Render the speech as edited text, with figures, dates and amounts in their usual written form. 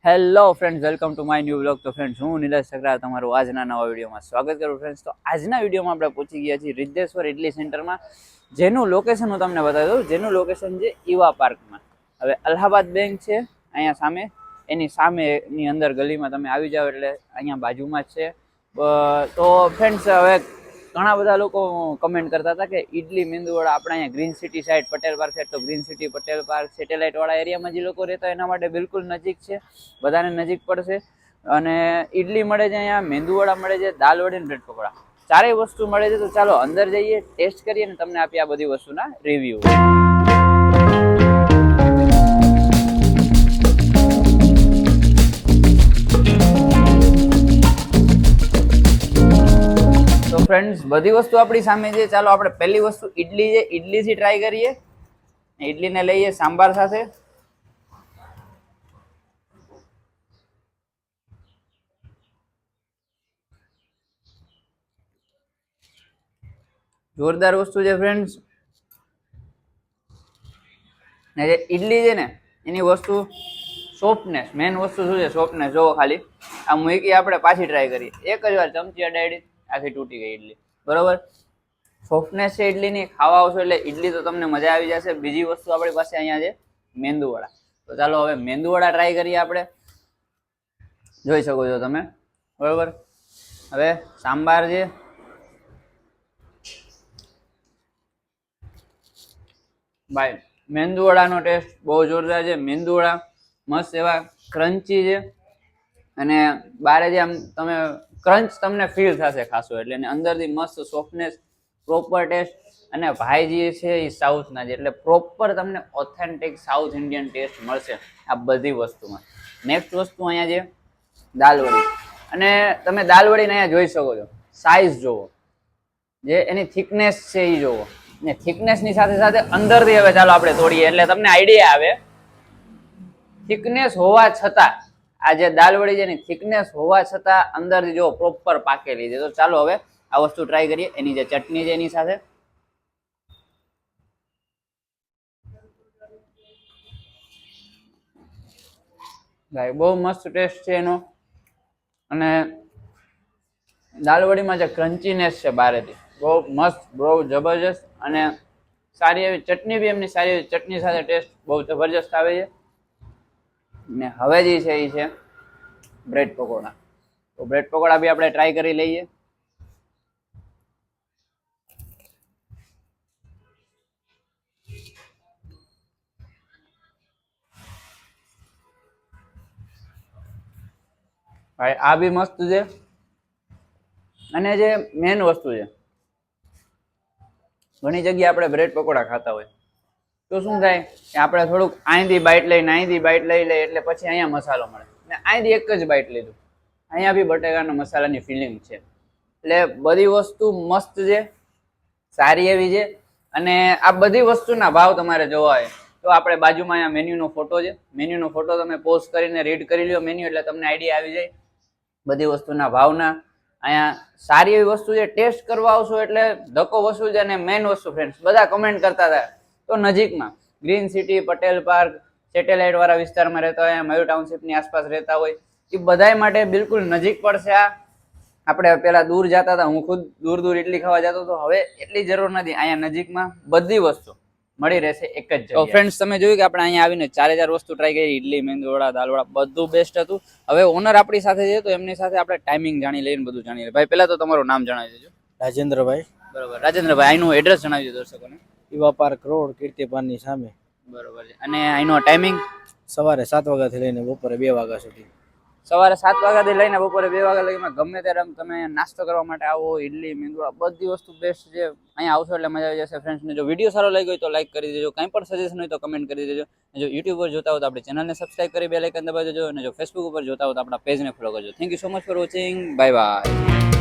Hello friends, welcome to my new vlog. તો friends, હું નિલેશ સકરા તમારું આજના નવા વિડીયોમાં સ્વાગત કરું. ફ્રેન્ડ્સ, તો આજના વિડીયોમાં આપણે પહોંચી ગયા છીએ રિદ્ધેશ્વર ઇડલી સેન્ટરમાં, જેનું લોકેશન હું તમને બતાવી દઉં. જેનું લોકેશન છે ઈવા પાર્કમાં. હવે અલ્હાબાદ બેંક છે અહીંયા સામે, એની સામેની અંદર ગલીમાં તમે આવી જાઓ એટલે અહીંયા બાજુમાં જ છે. તો ફ્રેન્ડ્સ, હવે ઘણા બધા લોકો કમેન્ટ કરતા હતા કે ઇડલી મેંદુવડા આપણે અહીંયા green city side Patel park side, તો green city Patel park satellite વાળા એરિયામાં જે લોકો રહેતા હોય એના માટે બિલકુલ નજીક છે, બધાને નજીક પડશે. અને ઇડલી મળે છે અહીંયા, મેંદુવડા મળે છે, દાલ વડી અને બ્રેડ પકોડા, ચારેય વસ્તુ મળે છે. તો ચાલો અંદર જઈએ, ટેસ્ટ કરીએ અને તમને આપીએ આ બધી વસ્તુના રિવ્યુ. ફ્રેન્ડ્સ, બધી વસ્તુ આપણી સામે છે. ચાલો આપણે પહેલી વસ્તુ ઇડલી છે, ઇડલીથી ટ્રાય કરીએ. ઇડલીને લઈએ સાંભાર સાથે. જોરદાર વસ્તુ છે ફ્રેન્ડ્સ. ને જે ઇડલી છે ને એની વસ્તુ સોફ્ટનેસ, મેન વસ્તુ શું છે? સોફ્ટનેસ. જોવો ખાલી આ મૂકી, આપણે પાછી ટ્રાય કરીએ. એક જ વાર ચમચી અડાડી, આખી તૂટી ગઈ ઇડલી. બરોબર, સોફ્ટનેસ છે ઇડલીની. ખાવા આવશો એટલે ઇડલી તો તમને મજા આવી જશે. બીજી વસ્તુ આપણી પાસે અહીંયા છે મેંદુવડા. તો ચાલો હવે મેંદુવડા ટ્રાય કરીએ આપણે. જોઈ શકો છો તમે, બરોબર. હવે સાંભાર છે, ભાઈ મેંદુવડાનો ટેસ્ટ બહુ જોરદાર છે. મેંદુવડા મસ્ત એવા ક્રન્ચી છે, અને બારે જે આમ તમે ક્રંચ તમને ફીલ થશે ખાસો એટલે, અને અંદરથી મસ્ત સોફ્ટનેસ, પ્રોપર ટેસ્ટ. અને ભાઈજી છે એ સાઉથના છે એટલે પ્રોપર તમને ઓથેન્ટિક સાઉથ ઇન્ડિયન ટેસ્ટ મળશે આ બધી વસ્તુમાં. નેક્સ્ટ વસ્તુ અહીંયા છે દાલવડી, અને તમે દાલવડીને અહીંયા જોઈ શકો છો. સાઈઝ જોવો, જે એની થિકનેસ છે એ જોવો, ને થિકનેસની સાથે સાથે અંદરથી હવે ચાલો આપણે તોડીએ એટલે તમને આઈડિયા આવે. થિકનેસ હોવા છતાં આ જે દાલવડી છે એની થિકનેસ હોવા છતાં અંદરથી જો પ્રોપર પાકેલી છે. તો ચાલો હવે આ વસ્તુ ટ્રાય કરીએ. એની જે ચટણી છે એની સાથે. ભાઈ બહુ મસ્ત ટેસ્ટ છે એનો, અને દાલવડીમાં જે ક્રન્ચીનેસ છે બારેથી બહુ મસ્ત, બહુ જબરજસ્ત. અને સારી એવી ચટણી બી એમની સારી એવી ચટણી સાથે ટેસ્ટ બહુ જબરજસ્ત આવે છે. ને હવે જે છે એ છે બ્રેડ પકોડા. તો બ્રેડ પકોડા બી આપણે ટ્રાય કરી લઈએ. ભાઈ આ બી મસ્ત છે. અને જે મેન વસ્તુ છે, ઘણી જગ્યાએ આપણે બ્રેડ પકોડા ખાતા હોય તો શું થાય કે આપણે થોડુંક અહીંથી બાઈટ લઈને અહીંથી બાઈટ લઈ લઈએ એટલે પછી અહીંયા મસાલો મળે, ને અહીંથી એક જ બાઈટ લીધું, અહીંયા બી બટેકાનો મસાલાની ફિલિંગ છે. એટલે બધી વસ્તુ મસ્ત છે, સારી એવી છે. અને આ બધી વસ્તુના ભાવ તમારે જોવા હોય તો આપણે બાજુમાં અહીંયા મેન્યુનો ફોટો છે. મેન્યુનો ફોટો તમે પોઝ કરીને રીડ કરી લો મેન્યુ, એટલે તમને આઈડિયા આવી જાય બધી વસ્તુના ભાવના. અહીંયા સારી એવી વસ્તુ છે. ટેસ્ટ કરવા આવશો એટલે ધક્કો વસ્તુ છે. અને મેઇન વસ્તુ ફ્રેન્ડ્સ, બધા કમેન્ટ કરતા હતા તો નજીકમાં green city, Patel park, satellite વાળા વિસ્તારમાં રહેતા હોય, મયુર ટાઉનશીપની આસપાસ રહેતા હોય, એ બધાય માટે બિલકુલ નજીક પડશે. આ આપણે પેલા દૂર જતા હતા, હું ખુદ દૂર દૂર ઇડલી ખાવા જતો હતો, હવે એટલી જરૂર નથી. અહીંયા નજીકમાં બધી વસ્તુ મળી રહેશે એક જ જગ્યાએ. તો ફ્રેન્ડ્સ, તમે જોયું કે આપણે અહીંયા આવીને 4000 વસ્તુ ટ્રાય કરી. ઇડલી, મેંદુવડા, દાલવડા બધું બેસ્ટ હતું. હવે ઓનર આપણી સાથે છે તો એમની સાથે આપણે ટાઈમિંગ જાણી લઈને બધું જાણી લઈએ. ભાઈ પહેલા તો તમારું નામ જણાવી દેજો. રાજેન્દ્રભાઈ. બરોબર, રાજેન્દ્રભાઈ, અહીંનું એડ્રેસ જણાવી દો દર્શકોને. ઈવા પાર્ક રોડ, કીર્તિપાનની સામે. બરોબર છે. અને અહીંનો ટાઈમિંગ સવારે 7 વાગ્યાથી લઈને બપોરે 2 વાગ્યા સુધી. સવારે 7 વાગ્યાથી લઈને બપોરે 2 વાગ્યા લગીમાં ગમે ત્યારે તમે નાસ્તો કરવા માટે આવો. ઇડલી, મેંદુવડા બધી વસ્તુ બેસ્ટ છે. અહીંયા આવશો એટલે મજા આવી જશે. ફ્રેન્ડ્સને જો વિડીયો સારો લાગ્યો હોય તો લાઈક કરી દેજો. કંઈ પણ સજેશન હોય તો કમેન્ટ કરી દેજો. જો યુટ્યુબ પર જોતા હો તો આપણી ચેનલને સબસ્ક્રાઈબ કરી બેલ આઇકન દબાવી દેજો. અને જો ફેસબુક ઉપર જોતા હો તો આપણા પેજને ફોલો કરજો. Thank you so much for watching. Bye bye.